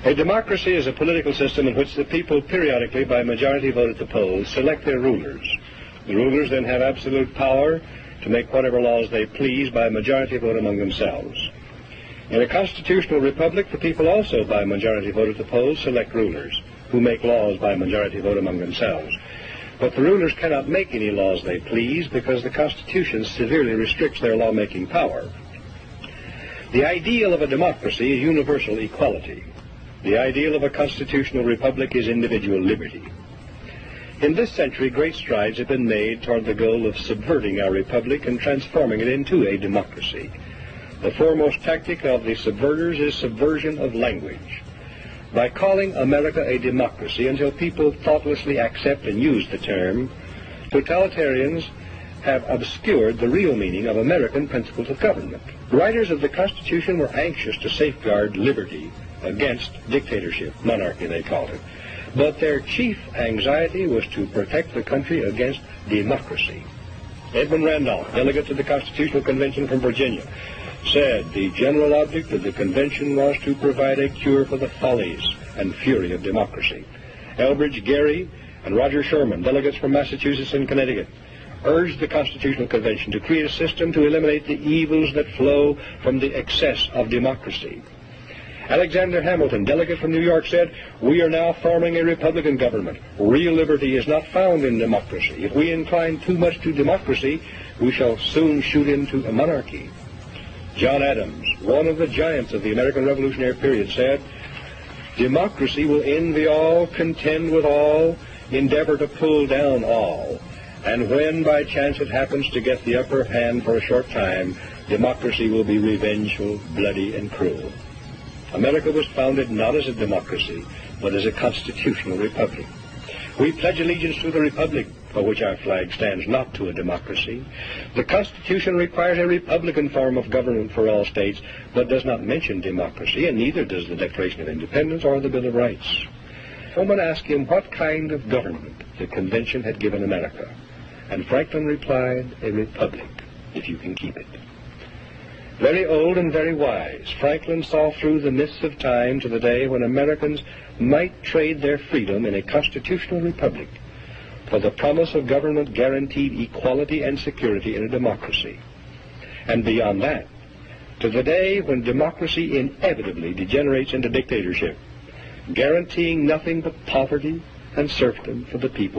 A democracy is a political system in which the people periodically, by majority vote at the polls, select their rulers. The rulers then have absolute power to make whatever laws they please by majority vote among themselves. In a constitutional republic, the people also, by majority vote at the polls, select rulers, who make laws by majority vote among themselves. But the rulers cannot make any laws they please because the Constitution severely restricts their lawmaking power. The ideal of a democracy is universal equality. The ideal of a constitutional republic is individual liberty. In this century, great strides have been made toward the goal of subverting our republic and transforming it into a democracy. The foremost tactic of the subverters is subversion of language. By calling America a democracy until people thoughtlessly accept and use the term, totalitarians have obscured the real meaning of American principles of government. Writers of the Constitution were anxious to safeguard liberty against dictatorship, monarchy they called it. But their chief anxiety was to protect the country against democracy. Edmund Randolph, delegate to the Constitutional Convention from Virginia, said the general object of the convention was to provide a cure for the follies and fury of democracy. Elbridge Gerry and Roger Sherman, delegates from Massachusetts and Connecticut, urged the Constitutional Convention to create a system to eliminate the evils that flow from the excess of democracy. Alexander Hamilton, delegate from New York, said, "We are now forming a Republican government. Real liberty is not found in democracy. If we incline too much to democracy, we shall soon shoot into a monarchy." John Adams, one of the giants of the American Revolutionary period, said, "Democracy will envy all, contend with all, endeavor to pull down all. And when by chance it happens to get the upper hand for a short time, democracy will be revengeful, bloody, and cruel." America was founded not as a democracy, but as a constitutional republic. We pledge allegiance to the republic, for which our flag stands, not to a democracy. The Constitution requires a republican form of government for all states, but does not mention democracy, and neither does the Declaration of Independence or the Bill of Rights. Someone asked him what kind of government the convention had given America, and Franklin replied, "A republic, if you can keep it." Very old and very wise, Franklin saw through the mists of time to the day when Americans might trade their freedom in a constitutional republic for the promise of government guaranteed equality and security in a democracy. And beyond that, to the day when democracy inevitably degenerates into dictatorship, guaranteeing nothing but poverty and serfdom for the people.